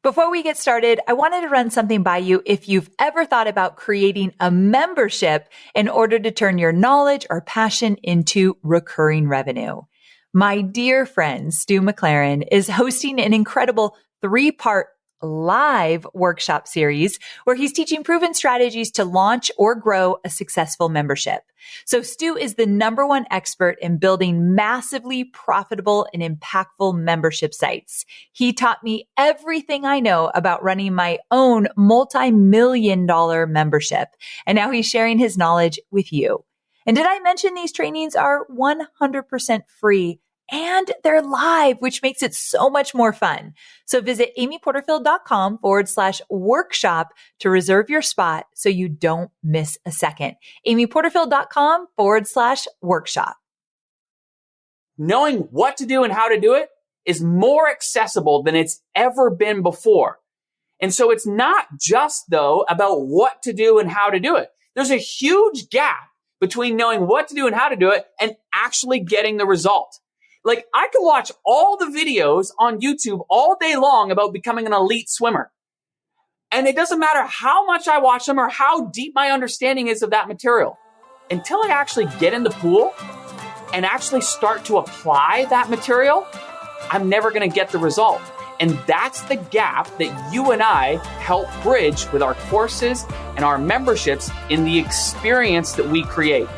Before we get started, I wanted to run something by you if you've ever thought about creating a membership in order to turn your knowledge or passion into recurring revenue. My dear friend, Stu McLaren, is hosting an incredible 3-part live workshop series where he's teaching proven strategies to launch or grow a successful membership. So Stu is the #1 expert in building massively profitable and impactful membership sites. He taught me everything I know about running my own multi-million-dollar membership. And now he's sharing his knowledge with you. And did I mention these trainings are 100% free? And they're live, which makes it so much more fun. So visit amyporterfield.com/workshop to reserve your spot so you don't miss a second. amyporterfield.com/workshop. Knowing what to do and how to do it is more accessible than it's ever been before. And so it's not just, though, about what to do and how to do it. There's a huge gap between knowing what to do and how to do it and actually getting the result. Like, I can watch all the videos on YouTube all day long about becoming an elite swimmer. And it doesn't matter how much I watch them or how deep my understanding is of that material. Until I actually get in the pool and actually start to apply that material, I'm never going to get the result. And that's the gap that you and I help bridge with our courses and our memberships in the experience that we create.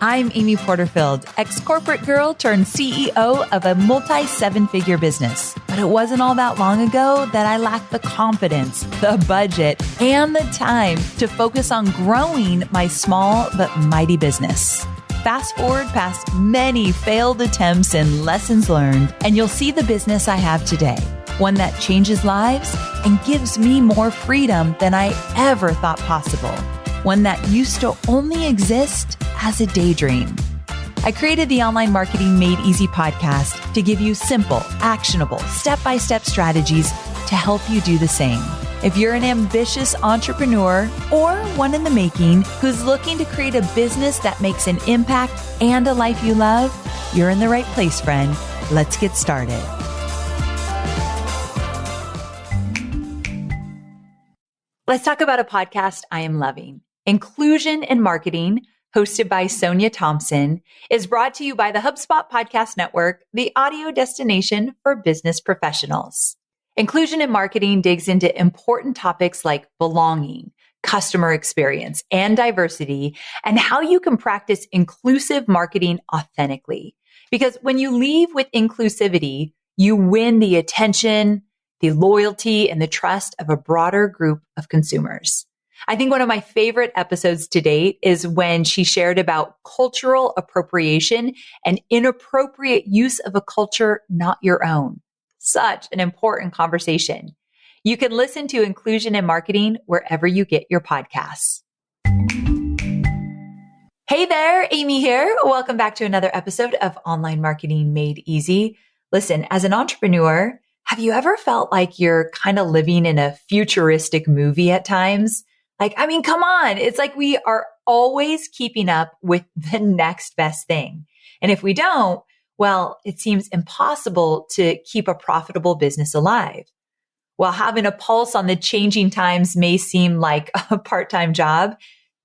I'm Amy Porterfield, ex-corporate girl turned CEO of a multi-7-figure business. But it wasn't all that long ago that I lacked the confidence, the budget, and the time to focus on growing my small but mighty business. Fast forward past many failed attempts and lessons learned, and you'll see the business I have today. One that changes lives and gives me more freedom than I ever thought possible. One that used to only exist as a daydream. I created the Online Marketing Made Easy podcast to give you simple, actionable, step-by-step strategies to help you do the same. If you're an ambitious entrepreneur or one in the making who's looking to create a business that makes an impact and a life you love, you're in the right place, friend. Let's get started. Let's talk about a podcast I am loving. Inclusion in Marketing, hosted by Sonia Thompson, is brought to you by the HubSpot Podcast Network, the audio destination for business professionals. Inclusion in Marketing digs into important topics like belonging, customer experience, and diversity, and how you can practice inclusive marketing authentically. Because when you leave with inclusivity, you win the attention, the loyalty, and the trust of a broader group of consumers. I think one of my favorite episodes to date is when she shared about cultural appropriation and inappropriate use of a culture not your own. Such an important conversation. You can listen to Inclusion in Marketing wherever you get your podcasts. Hey there, Amy here. Welcome back to another episode of Online Marketing Made Easy. Listen, as an entrepreneur, have you ever felt like you're kind of living in a futuristic movie at times? Come on. It's like we are always keeping up with the next best thing. And if we don't, well, it seems impossible to keep a profitable business alive. While having a pulse on the changing times may seem like a part-time job,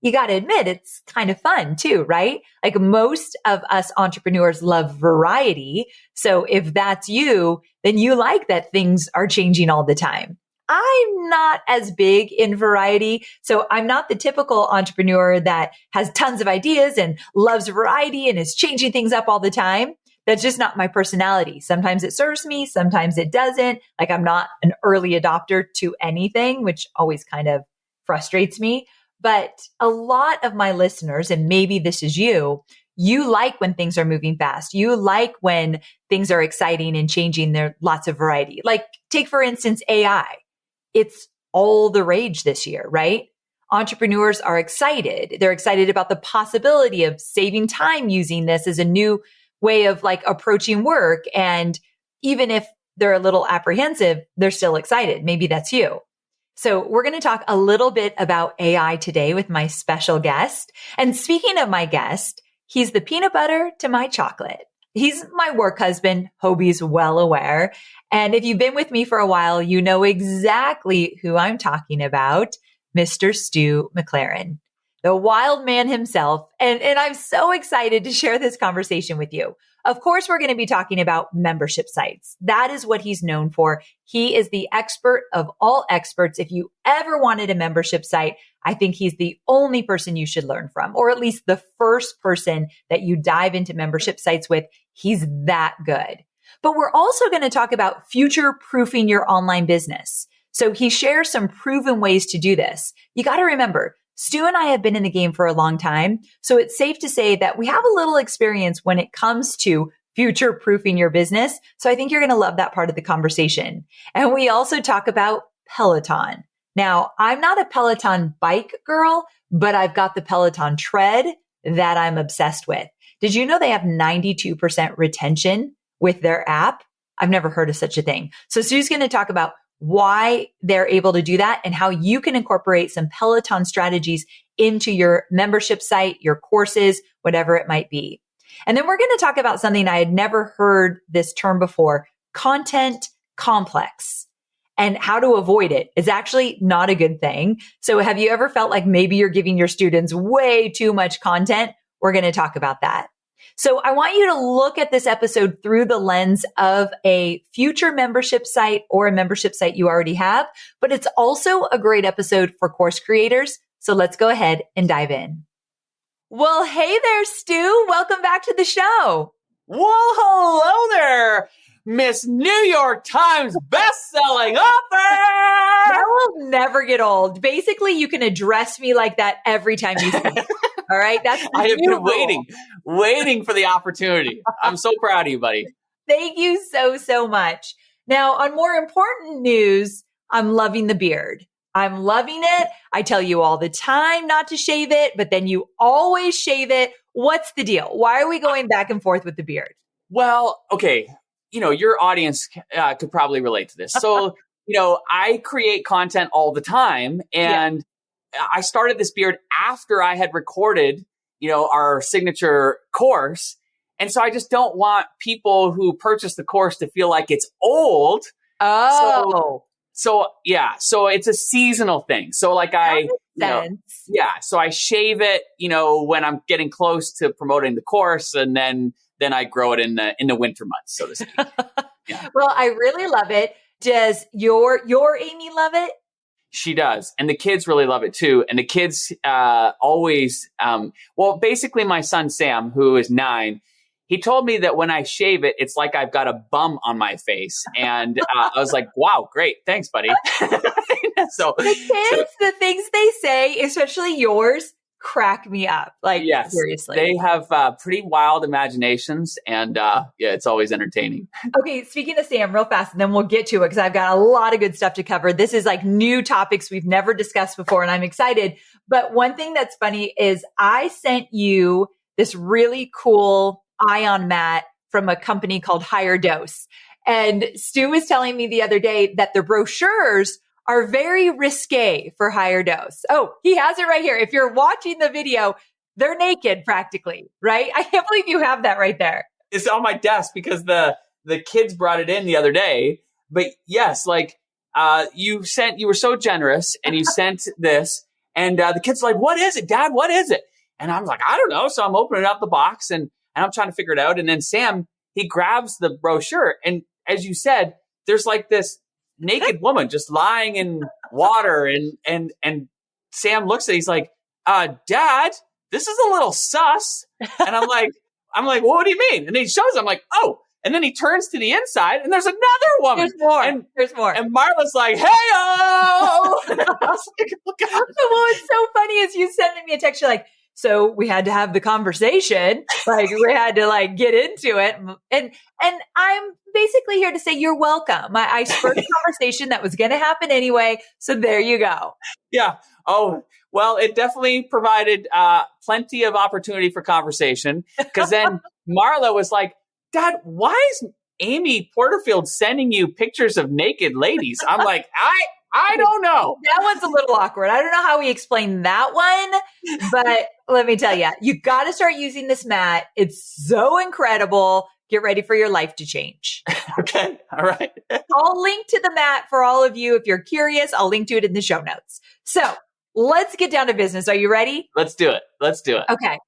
you got to admit it's kind of fun too, right? Like most of us entrepreneurs love variety. So if that's you, then you like that things are changing all the time. I'm not as big in variety. So I'm not the typical entrepreneur that has tons of ideas and loves variety and is changing things up all the time. That's just not my personality. Sometimes it serves me, sometimes it doesn't. Like I'm not an early adopter to anything, which always kind of frustrates me. But a lot of my listeners, and maybe this is you like when things are moving fast. You like when things are exciting and changing. There are lots of variety. Like take, for instance, AI. It's all the rage this year, right? Entrepreneurs are excited. They're excited about the possibility of saving time using this as a new way of like approaching work. And even if they're a little apprehensive, they're still excited. Maybe that's you. So we're going to talk a little bit about AI today with my special guest. And speaking of my guest, he's the peanut butter to my chocolate. He's my work husband. Hobie's well aware. And if you've been with me for a while, you know exactly who I'm talking about, Mr. Stu McLaren, the wild man himself. And I'm so excited to share this conversation with you. Of course, we're going to be talking about membership sites. That is what he's known for. He is the expert of all experts. If you ever wanted a membership site, I think he's the only person you should learn from, or at least the first person that you dive into membership sites with. He's that good. But we're also going to talk about future proofing your online business. So he shares some proven ways to do this. You got to remember, Stu and I have been in the game for a long time, so it's safe to say that we have a little experience when it comes to future proofing your business. So I think you're going to love that part of the conversation. And we also talk about Peloton. Now, I'm not a Peloton bike girl, but I've got the Peloton tread that I'm obsessed with. Did you know they have 92% retention with their app? I've never heard of such a thing. So Stu's going to talk about why they're able to do that and how you can incorporate some Peloton strategies into your membership site, your courses, whatever it might be. And then we're going to talk about something I had never heard this term before, content complex, and how to avoid it. It's actually not a good thing. So have you ever felt like maybe you're giving your students way too much content? We're going to talk about that. So I want you to look at this episode through the lens of a future membership site or a membership site you already have, but it's also a great episode for course creators. So let's go ahead and dive in. Well, hey there, Stu. Welcome back to the show. Well, hello there, Miss New York Times best-selling author. That will never get old. Basically, you can address me like that every time you speak. All right. That's I have been waiting for the opportunity. I'm so proud of you, buddy. Thank you so much. Now, on more important news, I'm loving the beard. I'm loving it. I tell you all the time not to shave it, but then you always shave it. What's the deal? Why are we going back and forth with the beard? Well, okay. Your audience could probably relate to this. So, I create content all the time, and I started this beard after I had recorded, our signature course. And so I just don't want people who purchase the course to feel like it's old. Oh. So it's a seasonal thing. So like so I shave it, when I'm getting close to promoting the course, and then I grow it in the winter months, so to speak. Yeah. Well, I really love it. Does your Amy love it? She does. And the kids really love it too. And the kids always, basically my son, Sam, who is 9, he told me that when I shave it, it's like I've got a bum on my face. And I was like, wow, great. Thanks, buddy. So the kids, the things they say, especially yours, crack me up. Like, yes, seriously. They have pretty wild imaginations, and it's always entertaining. Okay, speaking of Sam, real fast, and then we'll get to it because I've got a lot of good stuff to cover. This is like new topics we've never discussed before, and I'm excited. But one thing that's funny is I sent you this really cool ion mat from a company called Higher Dose. And Stu was telling me the other day that the brochures are very risque for Higher Dose. Oh, he has it right here. If you're watching the video, they're naked practically, right? I can't believe you have that right there. It's on my desk because the kids brought it in the other day. But yes, you were so generous and you sent this, and the kids are like, what is it, Dad? What is it? And I'm like, I don't know. So I'm opening up the box and I'm trying to figure it out. And then Sam, he grabs the brochure. And as you said, there's like this naked woman just lying in water. And Sam looks at it. He's like, Dad, this is a little sus. And I'm like, well, what do you mean? And he shows, I'm like, oh. And then he turns to the inside and there's another woman. There's more. And Marla's like, hey-oh. And I was like, oh, God. What's so funny is you sending me a text, you're like, so we had to have the conversation, we had to get into it. And I'm basically here to say you're welcome. I spurred a conversation that was going to happen anyway. So there you go. Yeah. Oh, well, it definitely provided plenty of opportunity for conversation, because then Marla was like, Dad, why is Amy Porterfield sending you pictures of naked ladies? I'm like, I don't know. That one's a little awkward. I don't know how we explain that one, but let me tell you, you got to start using this mat. It's so incredible. get ready for your life to change. Okay. All right. I'll link to the mat for all of you. If you're curious, I'll link to it in the show notes. So let's get down to business. Are you ready? Let's do it. Okay.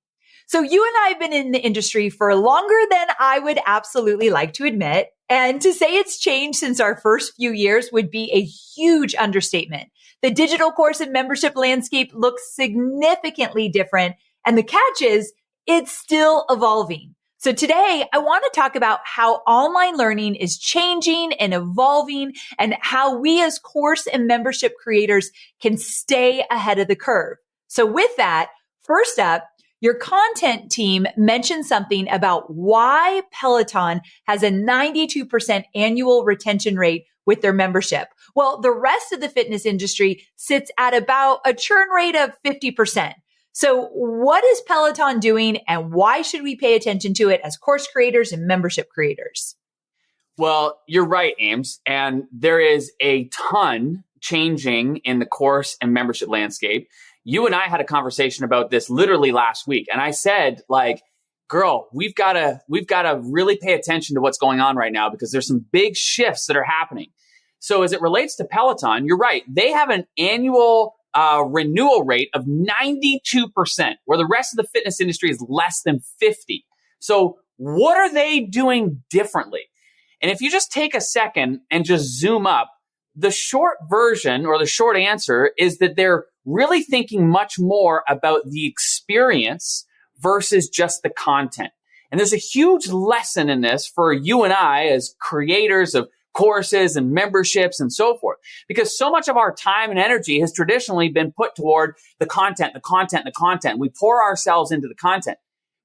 So you and I have been in the industry for longer than I would absolutely like to admit. And to say it's changed since our first few years would be a huge understatement. The digital course and membership landscape looks significantly different. And the catch is it's still evolving. So today I want to talk about how online learning is changing and evolving and how we as course and membership creators can stay ahead of the curve. So with that, first up, your content team mentioned something about why Peloton has a 92% annual retention rate with their membership. Well, the rest of the fitness industry sits at about a churn rate of 50%. So what is Peloton doing and why should we pay attention to it as course creators and membership creators? Well, you're right, Ames. And there is a ton changing in the course and membership landscape. You and I had a conversation about this literally last week. And I said, like, girl, we've got to really pay attention to what's going on right now because there's some big shifts that are happening. So as it relates to Peloton, you're right. They have an annual renewal rate of 92%, where the rest of the fitness industry is less than 50. So what are they doing differently? And if you just take a second and just zoom up, the short version or the short answer is that they're really thinking much more about the experience versus just the content. And there's a huge lesson in this for you and I as creators of courses and memberships and so forth, because so much of our time and energy has traditionally been put toward the content. We pour ourselves into the content,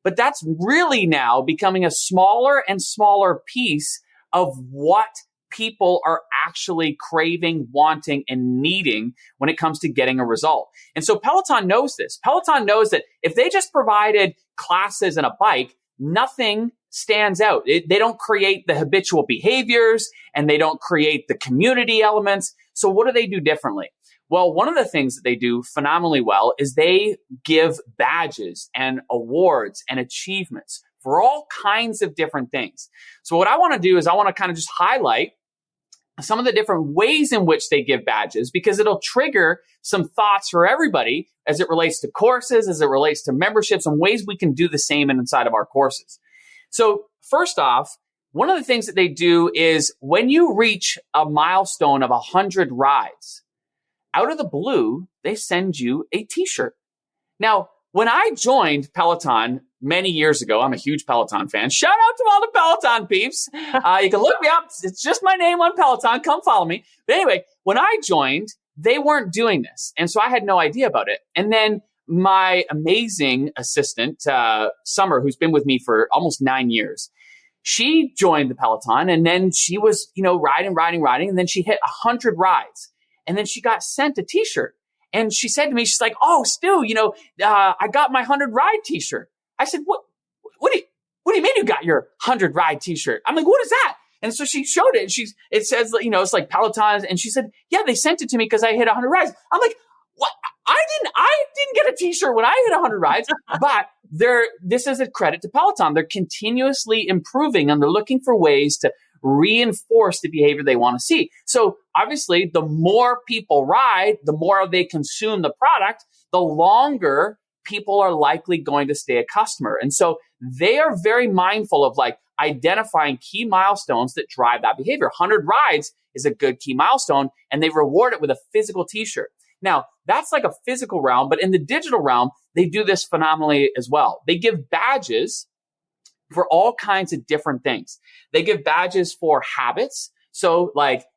but that's really now becoming a smaller and smaller piece of what people are actually craving, wanting, and needing when it comes to getting a result. And so Peloton knows this. Peloton knows that if they just provided classes and a bike, nothing stands out. They don't create the habitual behaviors and they don't create the community elements. So what do they do differently? Well, one of the things that they do phenomenally well is they give badges and awards and achievements for all kinds of different things. So what I want to do is I want to kind of just highlight some of the different ways in which they give badges, because it'll trigger some thoughts for everybody as it relates to courses, as it relates to memberships, and ways we can do the same inside of our courses. So first off, one of the things that they do is when you reach a milestone of 100 rides, out of the blue, they send you a t-shirt. Now, when I joined Peloton many years ago, I'm a huge Peloton fan. Shout out to all the Peloton peeps. You can look me up. It's just my name on Peloton. Come follow me. But anyway, when I joined, they weren't doing this. And so I had no idea about it. And then my amazing assistant, Summer, who's been with me for almost 9 years, she joined the Peloton and then she was, riding. And then she hit 100 rides. And then she got sent a t-shirt. And she said to me, she's like, "Oh, Stu, I got my 100 ride t-shirt." I said, What do you mean you got your 100 ride t-shirt? I'm like, "What is that?" And so she showed it. And it says, it's like Peloton. And she said, "Yeah, they sent it to me because I hit 100 rides." I'm like, "What? I didn't get a t-shirt when I hit 100 rides." But this is a credit to Peloton. They're continuously improving and they're looking for ways to reinforce the behavior they want to see. So obviously, the more people ride, the more they consume the product, the longer people are likely going to stay a customer. And so they are very mindful of identifying key milestones that drive that behavior. 100 rides is a good key milestone, and they reward it with a physical t-shirt. Now, that's like a physical realm, but in the digital realm, they do this phenomenally as well. They give badges for all kinds of different things. They give badges for habits. So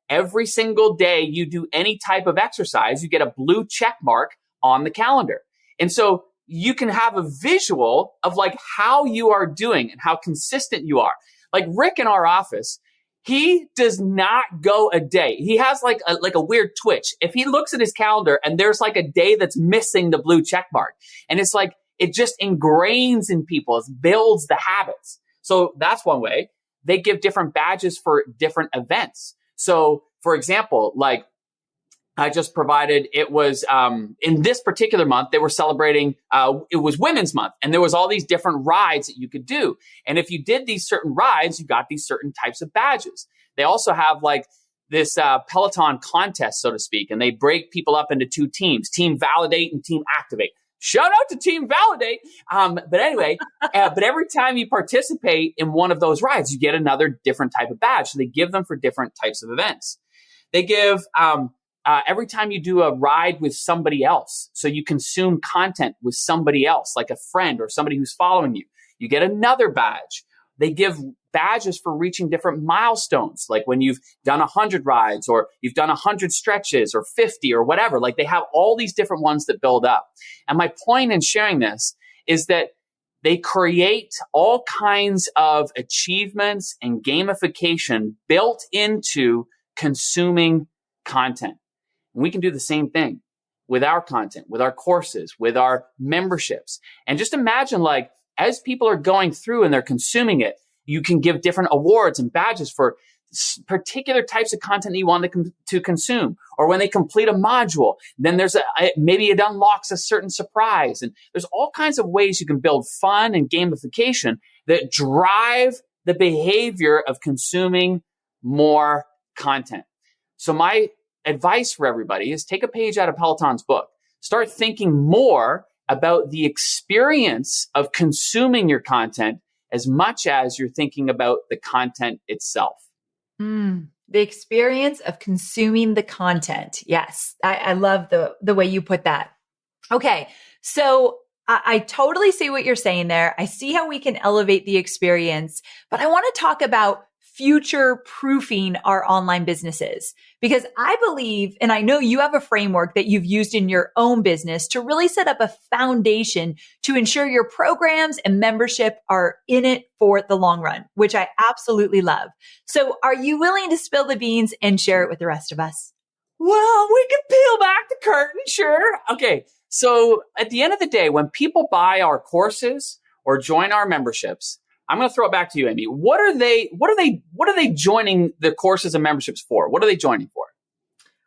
every single day you do any type of exercise, you get a blue check mark on the calendar. And so you can have a visual of how you are doing and how consistent you are. Like Rick in our office, he does not go a day. He has a weird twitch. If he looks at his calendar and there's a day that's missing the blue check mark, and it's it just ingrains in people. It builds the habits. So that's one way. They give different badges for different events. So for example, I just provided, it was in this particular month, they were celebrating, it was Women's Month, and there was all these different rides that you could do. And if you did these certain rides, you got these certain types of badges. They also have like this Peloton contest, so to speak, and they break people up into two teams, Team Validate and Team Activate. Shout out to Team Validate. But anyway, but every time you participate in one of those rides, you get another different type of badge. So they give them for different types of events. They give every time you do a ride with somebody else, so you consume content with somebody else, like a friend or somebody who's following you, you get another badge. They give badges for reaching different milestones, like when you've done 100 rides or you've done 100 stretches or 50 or whatever. Like they have all these different ones that build up. And my point in sharing this is that they create all kinds of achievements and gamification built into consuming content. And we can do the same thing with our content, with our courses, with our memberships. And just imagine, like, as people are going through and they're consuming it, you can give different awards and badges for particular types of content that you want them to consume. Or when they complete a module, then there's maybe it unlocks a certain surprise. And there's all kinds of ways you can build fun and gamification that drive the behavior of consuming more content. So my advice for everybody is take a page out of Peloton's book. Start thinking more about the experience of consuming your content as much as you're thinking about the content itself. The experience of consuming the content. Yes, I love the way you put that. Okay, so I totally see what you're saying there. I see how we can elevate the experience, but I want to talk about future proofing our online businesses, because I believe, and I know you have a framework that you've used in your own business to really set up a foundation to ensure your programs and membership are in it for the long run, which I absolutely love. So are you willing to spill the beans and share it with the rest of us? Well, we can peel back the curtain, sure. Okay. So at the end of the day, when people buy our courses or join our memberships, I'm going to throw it back to you, Amy. What are they joining the courses and memberships for? What are they joining for?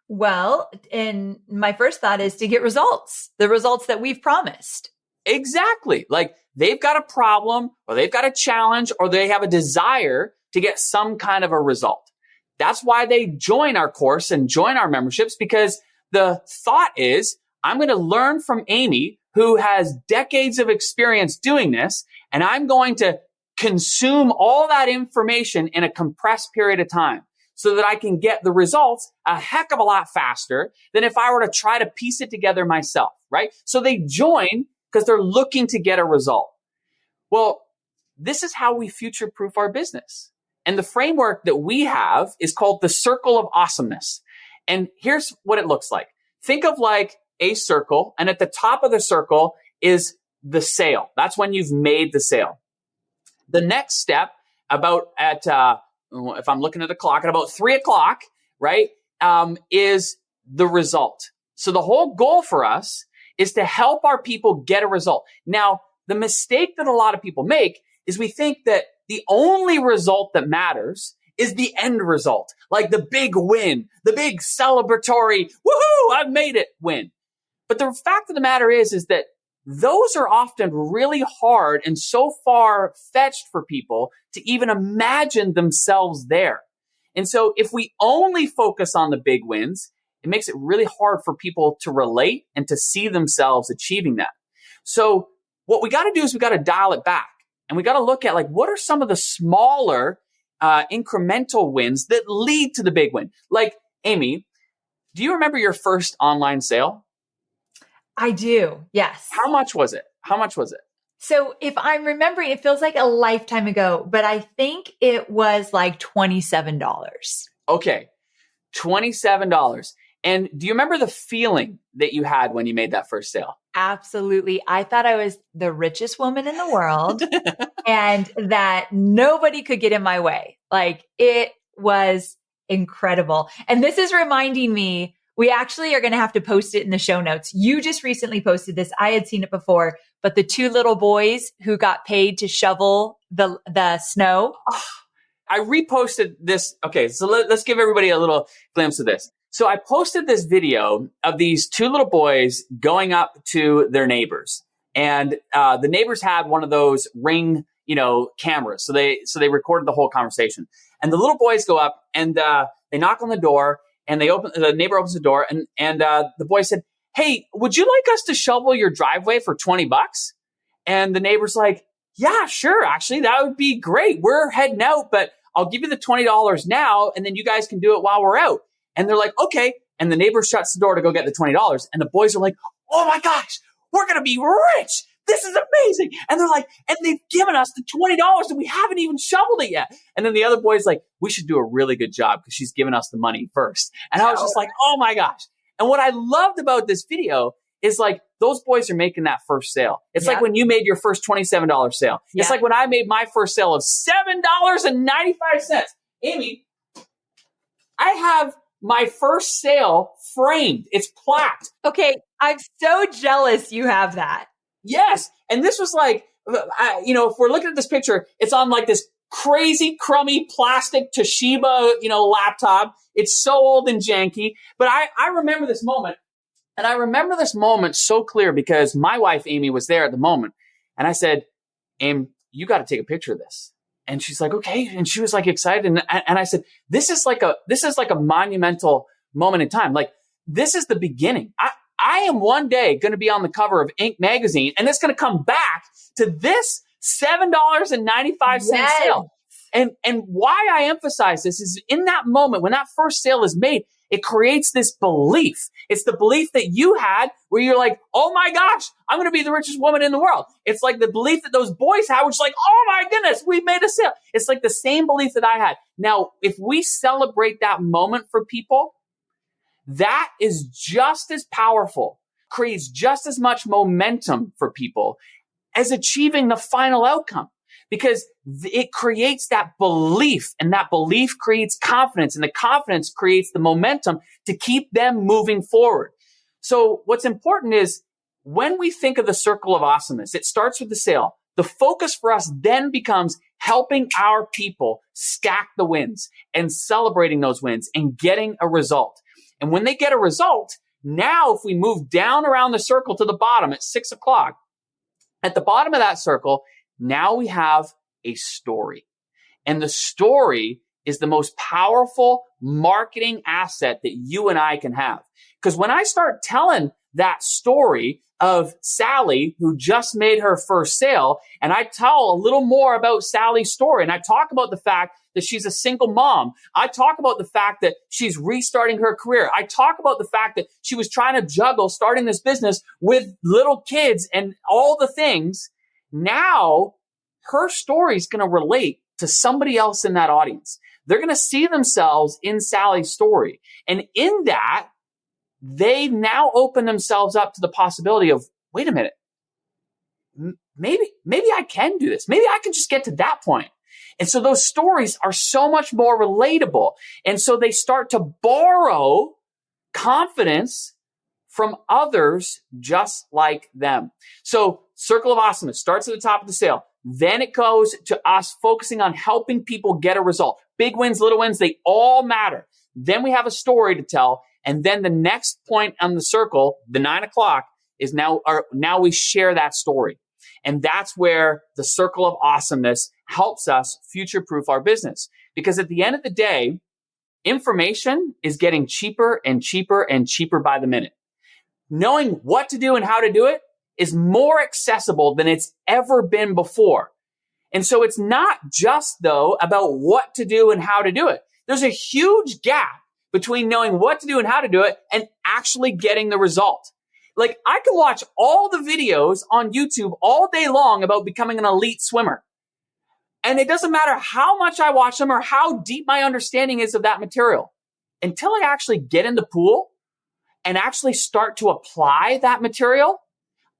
Well, and my first thought is to get results, the results that we've promised. Exactly. Like they've got a problem or they've got a challenge or they have a desire to get some kind of a result. That's why they join our course and join our memberships, because the thought is, I'm going to learn from Amy, who has decades of experience doing this, and I'm going to consume all that information in a compressed period of time so that I can get the results a heck of a lot faster than if I were to try to piece it together myself, right? So they join because they're looking to get a result. Well, this is how we future-proof our business. And the framework that we have is called the Circle of Awesomeness. And here's what it looks like. Think of like a circle, and at the top of the circle is the sale. That's when you've made the sale. The next step if I'm looking at the clock, at about 3:00, right, is the result. So the whole goal for us is to help our people get a result. Now, the mistake that a lot of people make is we think that the only result that matters is the end result, like the big win, the big celebratory, woohoo, I've made it win. But the fact of the matter is that those are often really hard and so far-fetched for people to even imagine themselves there. And so if we only focus on the big wins, it makes it really hard for people to relate and to see themselves achieving that. So what we got to do is we got to dial it back. And we got to look at, like, what are some of the smaller incremental wins that lead to the big win? Like, Amy, do you remember your first online sale? I do. Yes. How much was it? So if I'm remembering, it feels like a lifetime ago, but I think it was like $27. Okay. $27. And do you remember the feeling that you had when you made that first sale? Absolutely. I thought I was the richest woman in the world and that nobody could get in my way. Like, it was incredible. And this is reminding me, we actually are going to have to post it in the show notes. You just recently posted this. I had seen it before, but the two little boys who got paid to shovel the snow. I reposted this. Okay, so let's give everybody a little glimpse of this. So I posted this video of these two little boys going up to their neighbors, and the neighbors had one of those Ring, cameras. So they recorded the whole conversation. And the little boys go up and they knock on the door, and the neighbor opens the door, and the boy said, "Hey, would you like us to shovel your driveway for $20?" And the neighbor's like, "Yeah, sure. Actually, that would be great. We're heading out, but I'll give you the $20 now, and then you guys can do it while we're out." And they're like, "Okay." And the neighbor shuts the door to go get the $20. And the boys are like, "Oh my gosh, we're going to be rich. This is amazing." And they're like, "And they've given us the $20 and we haven't even shoveled it yet." And then the other boy's like, "We should do a really good job because she's given us the money first." And I was just like, oh my gosh. And what I loved about this video is like, those boys are making that first sale. It's like when you made your first $27 sale. It's like when I made my first sale of $7.95. Amy, I have my first sale framed. It's plaqued. Okay. I'm so jealous you have that. Yes. And this was like, if we're looking at this picture, it's on like this crazy crummy plastic Toshiba, laptop. It's so old and janky. But I remember this moment. And I remember this moment so clear because my wife, Amy, was there at the moment. And I said, "Amy, you got to take a picture of this." And she's like, "Okay." And she was like excited. And I said, this is like a monumental moment in time. Like, this is the beginning. I am one day going to be on the cover of Inc. magazine, and it's going to come back to this $7.95 sale. And why I emphasize this is in that moment, when that first sale is made, it creates this belief. It's the belief that you had where you're like, "Oh my gosh, I'm going to be the richest woman in the world." It's like the belief that those boys had, which is like, "Oh my goodness, we made a sale." It's like the same belief that I had. Now, if we celebrate that moment for people, that is just as powerful, creates just as much momentum for people as achieving the final outcome. Because it creates that belief, and that belief creates confidence, and the confidence creates the momentum to keep them moving forward. So what's important is when we think of the circle of awesomeness, it starts with the sale. The focus for us then becomes helping our people stack the wins and celebrating those wins and getting a result. And when they get a result, now if we move down around the circle to the bottom at 6 o'clock, at the bottom of that circle, now we have a story. And the story is the most powerful marketing asset that you and I can have. Because when I start telling that story of Sally, who just made her first sale, and I tell a little more about Sally's story, and I talk about the fact that she's a single mom. I talk about the fact that she's restarting her career. I talk about the fact that she was trying to juggle starting this business with little kids and all the things. Now, her story is going to relate to somebody else in that audience. They're going to see themselves in Sally's story. And in that, they now open themselves up to the possibility of, wait a minute, maybe I can do this. Maybe I can just get to that point. And so those stories are so much more relatable. And so they start to borrow confidence from others just like them. So Circle of Awesomeness starts at the top of the sale. Then it goes to us focusing on helping people get a result. Big wins, little wins, they all matter. Then we have a story to tell. And then the next point on the circle, the 9 o'clock, is now we share that story. And that's where the Circle of Awesomeness helps us future-proof our business. Because at the end of the day, information is getting cheaper and cheaper and cheaper by the minute. Knowing what to do and how to do it is more accessible than it's ever been before. And so it's not just, though, about what to do and how to do it. There's a huge gap between knowing what to do and how to do it and actually getting the result. Like, I can watch all the videos on YouTube all day long about becoming an elite swimmer. And it doesn't matter how much I watch them or how deep my understanding is of that material. Until I actually get in the pool and actually start to apply that material,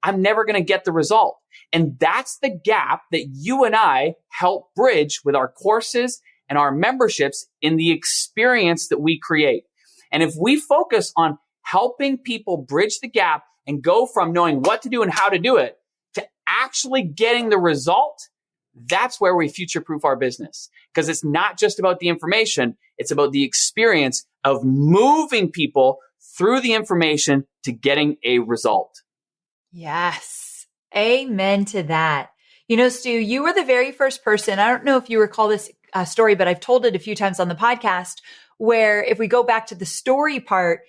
I'm never going to get the result. And that's the gap that you and I help bridge with our courses and our memberships in the experience that we create. And if we focus on helping people bridge the gap and go from knowing what to do and how to do it to actually getting the result, that's where we future-proof our business. Because it's not just about the information, It's about the experience of moving people through the information to getting a result. Yes. Amen to that. You know, Stu, you were the very first person. I don't know if you recall this story, but I've told it a few times on the podcast, where if we go back to the story part,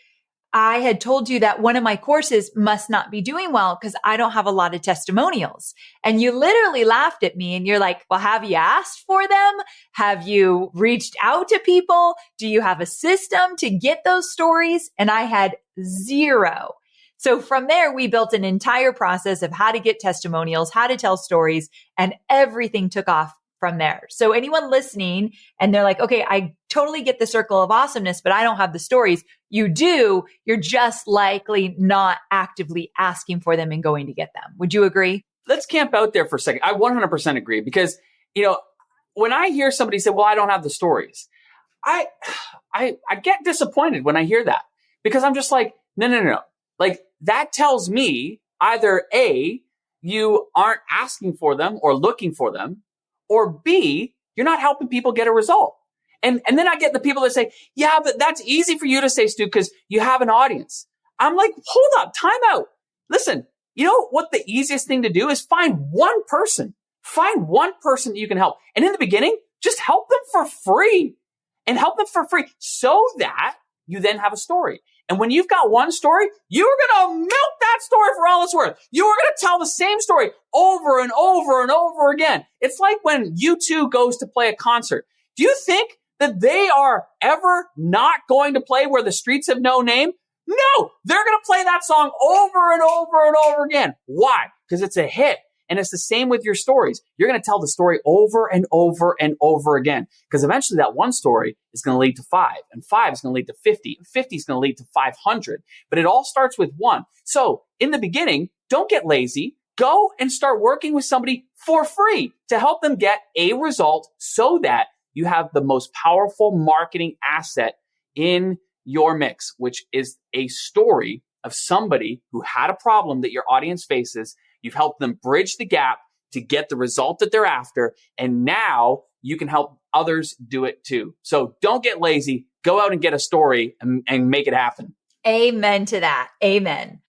I had told you that one of my courses must not be doing well because I don't have a lot of testimonials. And you literally laughed at me and you're like, well, have you asked for them? Have you reached out to people? Do you have a system to get those stories? And I had zero. So from there, we built an entire process of how to get testimonials, how to tell stories, and everything took off from there. So anyone listening and they're like, okay, I totally get the circle of awesomeness, but I don't have the stories. You do. You're just likely not actively asking for them and going to get them. Would you agree? Let's camp out there for a second. I 100% agree because, when I hear somebody say, well, I don't have the stories, I get disappointed when I hear that because I'm just like, no. Like that tells me either A, you aren't asking for them or looking for them, or B, you're not helping people get a result. And then I get the people that say, yeah, but that's easy for you to say, Stu, because you have an audience. I'm like, hold up, time out. Listen, you know what the easiest thing to do is find one person. Find one person that you can help. And in the beginning, just help them for free. And help them for free so that you then have a story. And when you've got one story, you're going to milk that story for all it's worth. You are going to tell the same story over and over and over again. It's like when U2 goes to play a concert. Do you think that they are ever not going to play Where the Streets Have No Name? No, they're going to play that song over and over and over again. Why? Because it's a hit. And it's the same with your stories. You're going to tell the story over and over and over again. Because eventually that one story is going to lead to 5. And 5 is going to lead to 50. And 50 is going to lead to 500. But it all starts with 1. So in the beginning, don't get lazy. Go and start working with somebody for free to help them get a result so that you have the most powerful marketing asset in your mix, which is a story of somebody who had a problem that your audience faces. You've helped them bridge the gap to get the result that they're after. And now you can help others do it too. So don't get lazy. Go out and get a story and make it happen. Amen to that. Amen.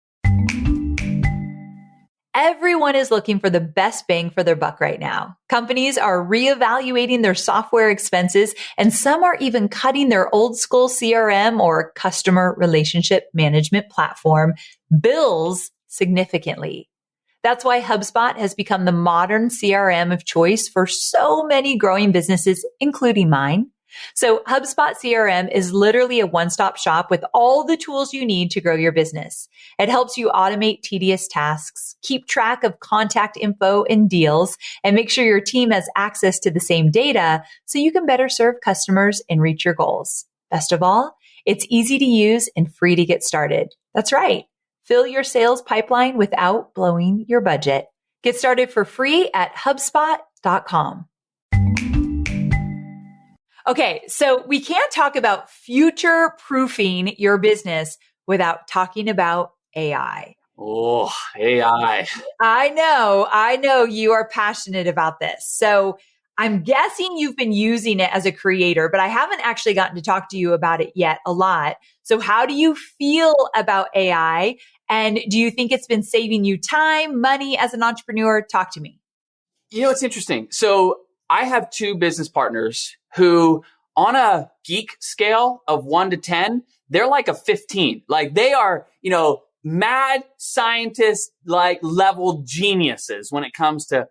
Everyone is looking for the best bang for their buck right now. Companies are reevaluating their software expenses, and some are even cutting their old school CRM or customer relationship management platform bills significantly. That's why HubSpot has become the modern CRM of choice for so many growing businesses, including mine. So HubSpot CRM is literally a one-stop shop with all the tools you need to grow your business. It helps you automate tedious tasks, keep track of contact info and deals, and make sure your team has access to the same data so you can better serve customers and reach your goals. Best of all, it's easy to use and free to get started. That's right. Fill your sales pipeline without blowing your budget. Get started for free at HubSpot.com. Okay, so we can't talk about future-proofing your business without talking about AI. Oh, AI. I know you are passionate about this. So I'm guessing you've been using it as a creator, but I haven't actually gotten to talk to you about it yet a lot. So how do you feel about AI? And do you think it's been saving you time, money as an entrepreneur? Talk to me. It's interesting. So I have 2 business partners who, on a geek scale of 1 to 10, they're like a 15. Like they are, mad scientist like level geniuses when it comes to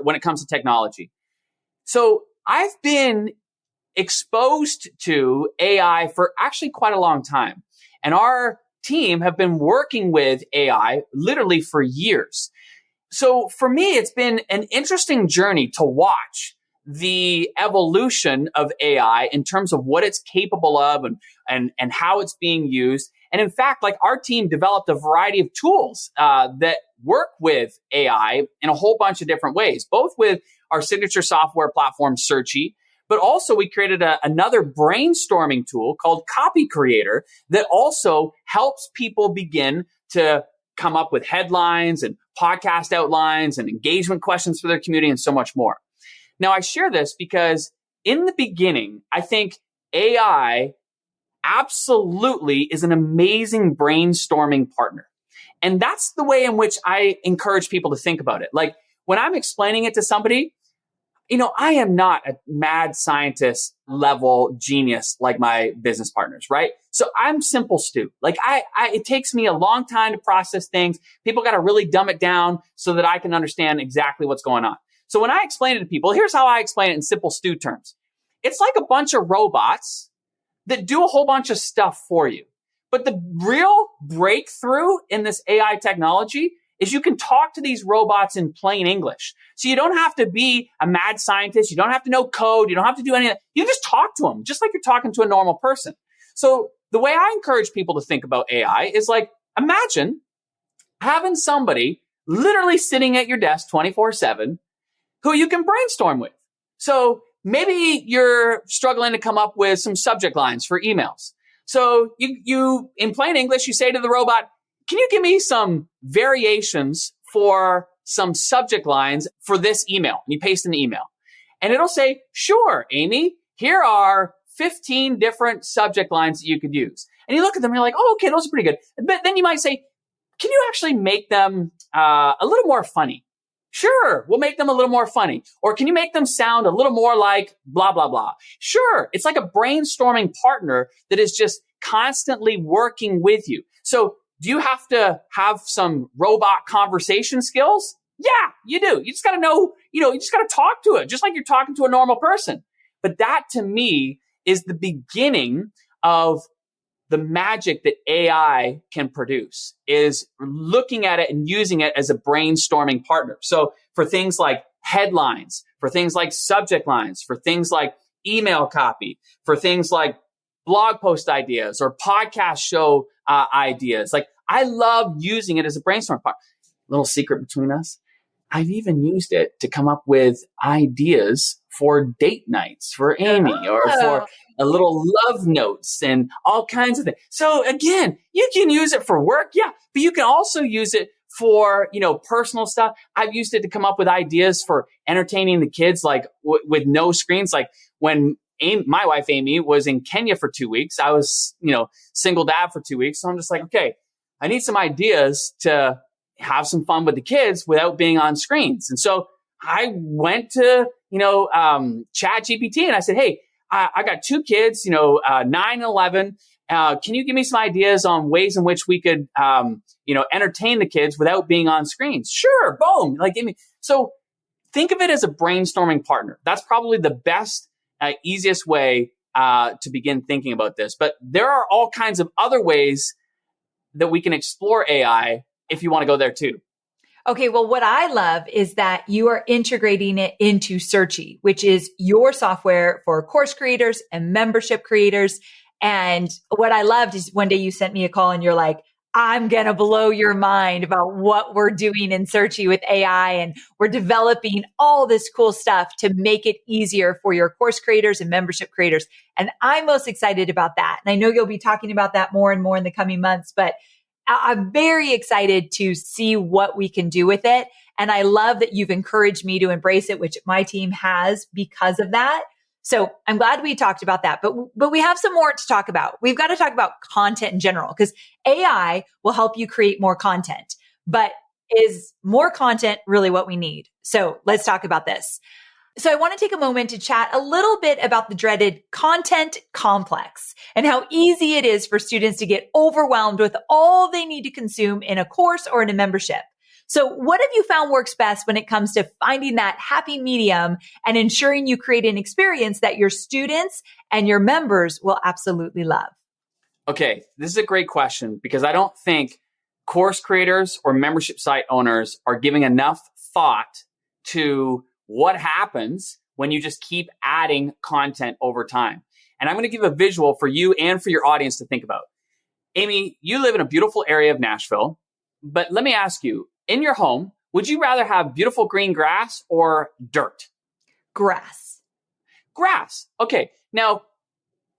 when it comes to technology. So I've been exposed to AI for actually quite a long time, and our team have been working with AI literally for years. So for me, it's been an interesting journey to watch the evolution of AI in terms of what it's capable of and how it's being used. And in fact, like our team developed a variety of tools that work with AI in a whole bunch of different ways, both with our signature software platform, Searchy, but also we created another brainstorming tool called Copy Creator that also helps people begin to come up with headlines and podcast outlines and engagement questions for their community and so much more. Now, I share this because in the beginning, I think AI absolutely is an amazing brainstorming partner. And that's the way in which I encourage people to think about it. Like when I'm explaining it to somebody, I am not a mad scientist level genius like my business partners, right? So I'm simple Stu. Like it takes me a long time to process things. People got to really dumb it down so that I can understand exactly what's going on. So when I explain it to people, here's how I explain it in simple Stu terms. It's like a bunch of robots that do a whole bunch of stuff for you. But the real breakthrough in this AI technology is you can talk to these robots in plain English. So you don't have to be a mad scientist. You don't have to know code. You don't have to do anything. You just talk to them just like you're talking to a normal person. So the way I encourage people to think about AI is like, imagine having somebody literally sitting at your desk 24/7 who you can brainstorm with. So maybe you're struggling to come up with some subject lines for emails. So you in plain English, you say to the robot, can you give me some variations for some subject lines for this email? And you paste in the email. And it'll say, sure, Amy, here are 15 different subject lines that you could use. And you look at them and you're like, oh, okay, those are pretty good. But then you might say, can you actually make them a little more funny? Sure, we'll make them a little more funny. Or can you make them sound a little more like blah, blah, blah? Sure, it's like a brainstorming partner that is just constantly working with you. So do you have to have some robot conversation skills? Yeah, you do. You just got to know, you just got to talk to it just like you're talking to a normal person. But that to me is the beginning of the magic that AI can produce, is looking at it and using it as a brainstorming partner. So for things like headlines, for things like subject lines, for things like email copy, for things like blog post ideas or podcast show ideas. Like I love using it as a brainstorm partner. Little secret between us. I've even used it to come up with ideas for date nights for Amy or for a little love notes and all kinds of things. So again, you can use it for work. Yeah. But you can also use it for, personal stuff. I've used it to come up with ideas for entertaining the kids, like with no screens. Like when my wife, Amy, was in Kenya for 2 weeks, I was, single dad for 2 weeks. So I'm just like, okay, I need some ideas to have some fun with the kids without being on screens. And so I went to, Chat GPT and I said, hey, I got 2 kids, 9 and 11. Can you give me some ideas on ways in which we could, entertain the kids without being on screens? Sure. Boom. Like, give me. So think of it as a brainstorming partner. That's probably the best, easiest way to begin thinking about this. But there are all kinds of other ways that we can explore AI if you want to go there too. Okay, well, what I love is that you are integrating it into Searchy, which is your software for course creators and membership creators. And what I loved is one day you sent me a call and you're like, I'm going to blow your mind about what we're doing in Searchy with AI. And we're developing all this cool stuff to make it easier for your course creators and membership creators. And I'm most excited about that. And I know you'll be talking about that more and more in the coming months, but I'm very excited to see what we can do with it. And I love that you've encouraged me to embrace it, which my team has because of that. So I'm glad we talked about that, but we have some more to talk about. We've got to talk about content in general because AI will help you create more content, but is more content really what we need? So let's talk about this. So I want to take a moment to chat a little bit about the dreaded content complex and how easy it is for students to get overwhelmed with all they need to consume in a course or in a membership. So what have you found works best when it comes to finding that happy medium and ensuring you create an experience that your students and your members will absolutely love? Okay, this is a great question because I don't think course creators or membership site owners are giving enough thought to what happens when you just keep adding content over time. And I'm going to give a visual for you and for your audience to think about. Amy, you live in a beautiful area of Nashville, but let me ask you, in your home, would you rather have beautiful green grass or dirt? Grass. Grass. Okay. Now,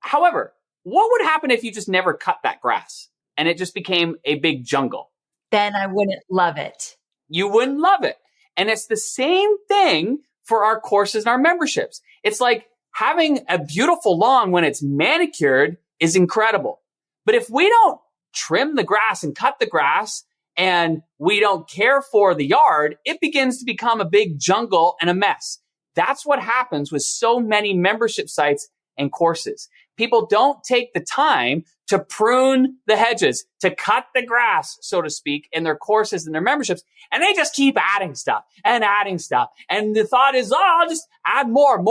however, what would happen if you just never cut that grass and it just became a big jungle? Then I wouldn't love it. You wouldn't love it. And it's the same thing for our courses and our memberships. It's like having a beautiful lawn when it's manicured is incredible. But if we don't trim the grass and cut the grass and we don't care for the yard, it begins to become a big jungle and a mess. That's what happens with so many membership sites and courses. People don't take the time to prune the hedges, to cut the grass, so to speak, in their courses and their memberships. And they just keep adding stuff and adding stuff. And the thought is, oh, I'll just add more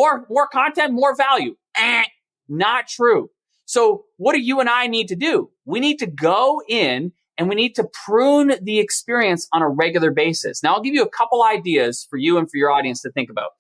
content, more value. Not true. So what do you and I need to do? We need to go in and we need to prune the experience on a regular basis. Now, I'll give you a couple ideas for you and for your audience to think about.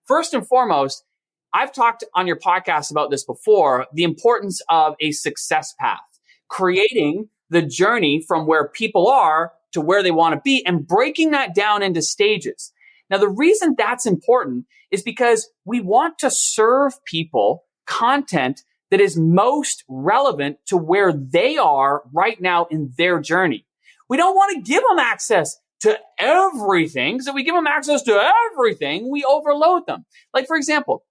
First and foremost, I've talked on your podcast about this before, the importance of a success path, creating the journey from where people are to where they want to be and breaking that down into stages. Now, the reason that's important is because we want to serve people content that is most relevant to where they are right now in their journey. We don't want to give them access to everything. So we give them access to everything, we overload them. Like, for example,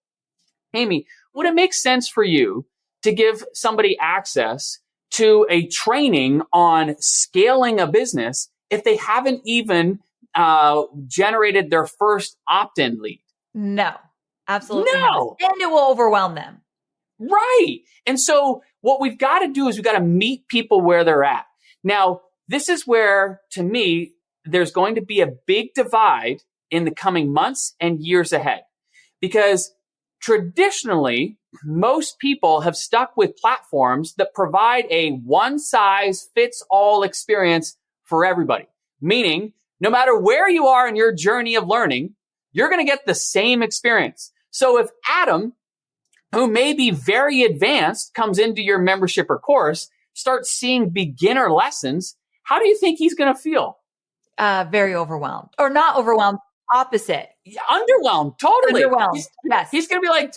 Amy, would it make sense for you to give somebody access to a training on scaling a business if they haven't even generated their first opt-in lead? No, absolutely no. not. And it will overwhelm them. Right. And so what we've got to do is we've got to meet people where they're at. Now, this is where, to me, there's going to be a big divide in the coming months and years ahead. Because traditionally, most people have stuck with platforms that provide a one-size-fits-all experience for everybody. Meaning, no matter where you are in your journey of learning, you're going to get the same experience. So if Adam, who may be very advanced, comes into your membership or course, starts seeing beginner lessons, how do you think he's going to feel? Very overwhelmed. Or not overwhelmed, opposite. Underwhelmed, totally. Underwhelmed, yes. He's going to be like,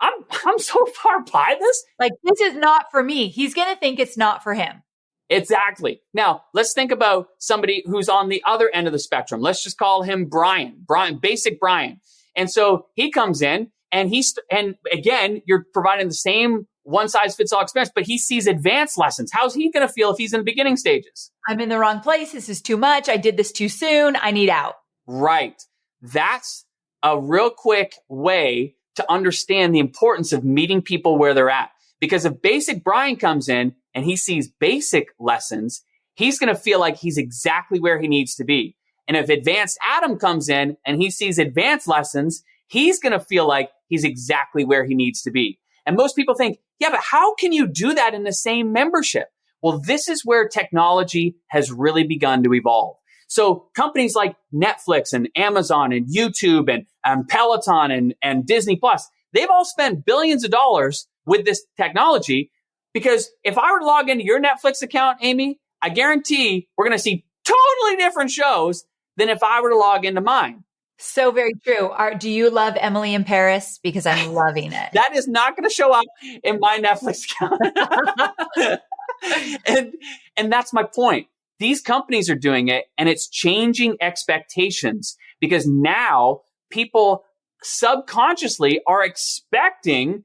I'm so far by this. Like, this is not for me. He's going to think it's not for him. Exactly. Now, let's think about somebody who's on the other end of the spectrum. Let's just call him Brian, basic Brian. And so he comes in and and again, you're providing the same one-size-fits-all experience, but he sees advanced lessons. How's he going to feel if he's in the beginning stages? I'm in the wrong place. This is too much. I did this too soon. I need out. Right. That's a real quick way to understand the importance of meeting people where they're at. Because if basic Brian comes in and he sees basic lessons, he's going to feel like he's exactly where he needs to be. And if advanced Adam comes in and he sees advanced lessons, he's going to feel like he's exactly where he needs to be. And most people think, yeah, but how can you do that in the same membership? Well, this is where technology has really begun to evolve. So companies like Netflix and Amazon and YouTube and Peloton and Disney Plus, they've all spent billions of dollars with this technology, because if I were to log into your Netflix account, Amy, I guarantee we're going to see totally different shows than if I were to log into mine. So very true. Do you love Emily in Paris? Because I'm loving it. That is not going to show up in my Netflix account. and that's my point. These companies are doing it, and it's changing expectations, because now people subconsciously are expecting,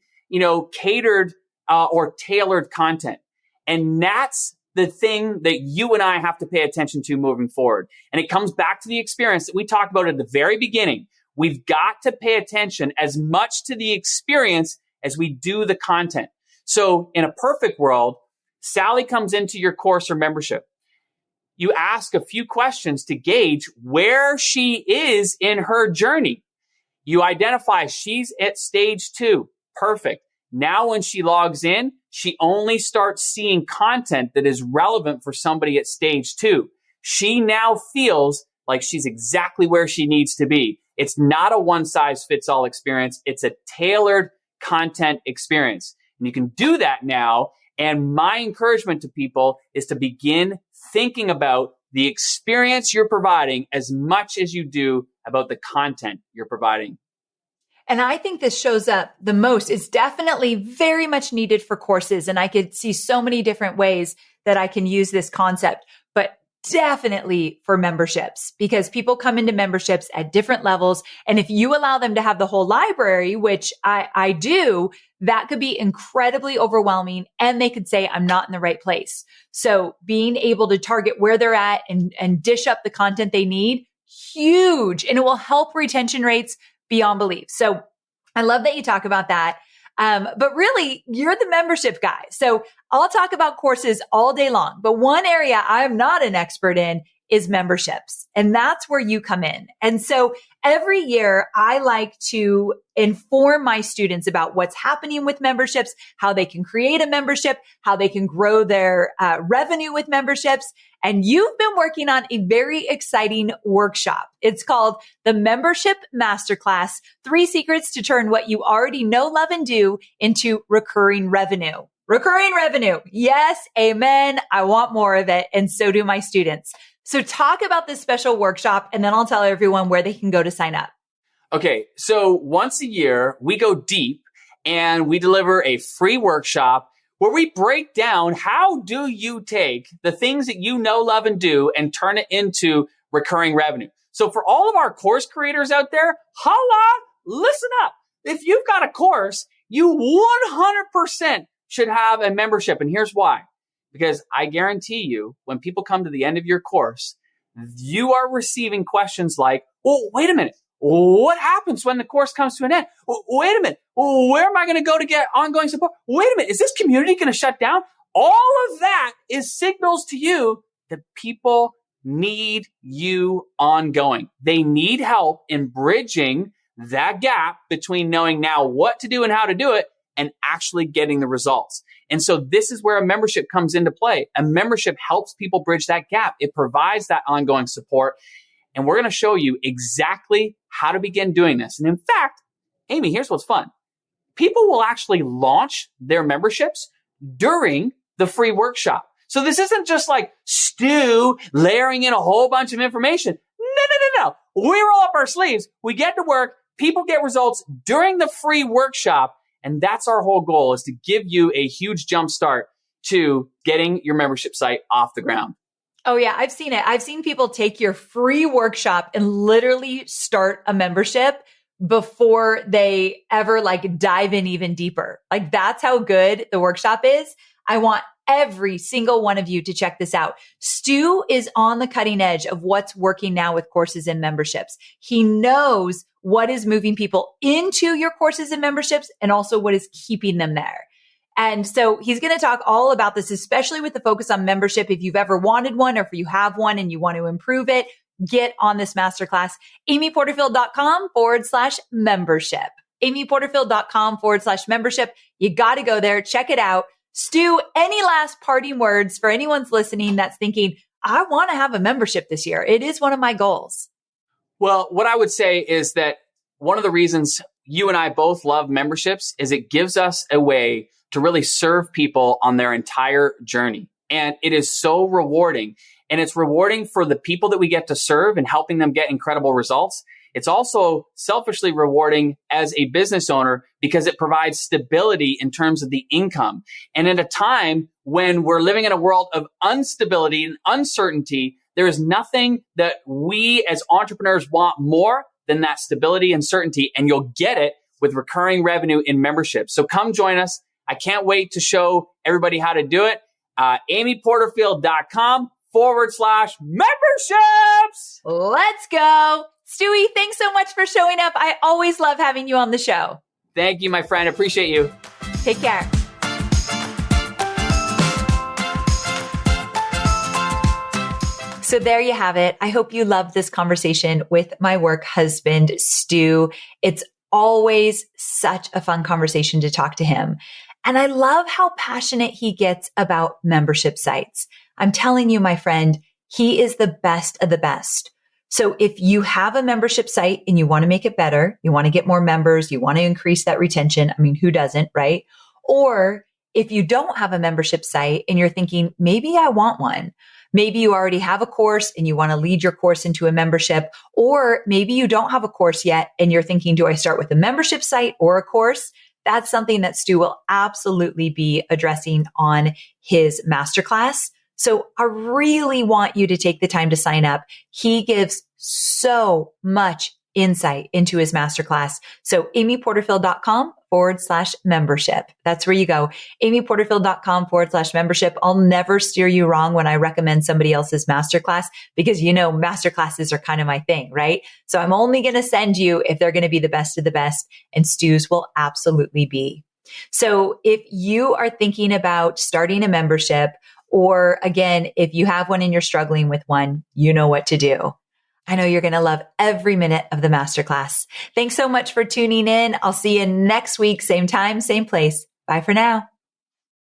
catered or tailored content. And that's the thing that you and I have to pay attention to moving forward. And it comes back to the experience that we talked about at the very beginning. We've got to pay attention as much to the experience as we do the content. So in a perfect world, Sally comes into your course or membership. You ask a few questions to gauge where she is in her journey. You identify she's at stage 2. Perfect. Now when she logs in, she only starts seeing content that is relevant for somebody at stage 2. She now feels like she's exactly where she needs to be. It's not a one-size-fits-all experience. It's a tailored content experience. And you can do that now. And my encouragement to people is to begin thinking about the experience you're providing as much as you do about the content you're providing. And I think this shows up the most. It's definitely very much needed for courses. And I could see so many different ways that I can use this concept. But definitely for memberships, because people come into memberships at different levels. And if you allow them to have the whole library, which I do, that could be incredibly overwhelming. And they could say, I'm not in the right place. So being able to target where they're at and dish up the content they need, huge. And it will help retention rates beyond belief. So I love that you talk about that. But really, you're the membership guy. So I'll talk about courses all day long. But one area I'm not an expert in is memberships. And that's where you come in. And so every year I like to inform my students about what's happening with memberships, how they can create a membership, how they can grow their revenue with memberships. And you've been working on a very exciting workshop. It's called the Membership Masterclass, 3 Secrets to Turn What You Already Know, Love, and Do into Recurring Revenue. Recurring revenue. Yes. Amen. I want more of it. And so do my students. So talk about this special workshop, and then I'll tell everyone where they can go to sign up. Okay. So once a year, we go deep and we deliver a free workshop where we break down how do you take the things that you know, love, and do and turn it into recurring revenue. So for all of our course creators out there, holla, listen up. If you've got a course, you 100% should have a membership. And here's why. Because I guarantee you, when people come to the end of your course, you are receiving questions like, well, wait a minute. What happens when the course comes to an end? Wait a minute. Where am I going to go to get ongoing support? Wait a minute. Is this community going to shut down? All of that is signals to you that people need you ongoing. They need help in bridging that gap between knowing now what to do and how to do it and actually getting the results. And so this is where a membership comes into play. A membership helps people bridge that gap. It provides that ongoing support. And we're going to show you exactly how to begin doing this. And in fact, Amy, here's what's fun. People will actually launch their memberships during the free workshop. So this isn't just like Stu layering in a whole bunch of information. No. We roll up our sleeves. We get to work. People get results during the free workshop. And that's our whole goal, is to give you a huge jump start to getting your membership site off the ground. Oh yeah, I've seen it. I've seen people take your free workshop and literally start a membership before they ever dive in even deeper. That's how good the workshop is. I want every single one of you to check this out. Stu is on the cutting edge of what's working now with courses and memberships. He knows what is moving people into your courses and memberships and also what is keeping them there. And so he's going to talk all about this, especially with the focus on membership. If you've ever wanted one or if you have one and you want to improve it, get on this masterclass. amyporterfield.com/membership. amyporterfield.com/membership. You got to go there. Check it out. Stu, any last parting words for anyone's listening that's thinking, I want to have a membership this year? It is one of my goals. Well, what I would say is that one of the reasons you and I both love memberships is it gives us a way to really serve people on their entire journey. And it is so rewarding. And it's rewarding for the people that we get to serve and helping them get incredible results. It's also selfishly rewarding as a business owner because it provides stability in terms of the income. And at a time when we're living in a world of instability and uncertainty, there is nothing that we as entrepreneurs want more than that stability and certainty. And you'll get it with recurring revenue in membership. So come join us. I can't wait to show everybody how to do it. amyporterfield.com/memberships. Let's go. Stewie, thanks so much for showing up. I always love having you on the show. Thank you, my friend. Appreciate you. Take care. So there you have it. I hope you loved this conversation with my work husband, Stu. It's always such a fun conversation to talk to him. And I love how passionate he gets about membership sites. I'm telling you, my friend, he is the best of the best. So if you have a membership site and you want to make it better, you want to get more members, you want to increase that retention. I mean, who doesn't, right? Or if you don't have a membership site and you're thinking, maybe I want one. Maybe you already have a course and you want to lead your course into a membership, or maybe you don't have a course yet and you're thinking, do I start with a membership site or a course? That's something that Stu will absolutely be addressing on his masterclass. So I really want you to take the time to sign up. He gives so much insight into his masterclass. So amyporterfield.com/membership. That's where you go. amyporterfield.com/membership. I'll never steer you wrong when I recommend somebody else's masterclass because masterclasses are kind of my thing, right? So I'm only going to send you if they're going to be the best of the best, and Stu's will absolutely be. So if you are thinking about starting a membership, or again, if you have one and you're struggling with one, you know what to do. I know you're going to love every minute of the masterclass. Thanks so much for tuning in. I'll see you next week, same time, same place. Bye for now.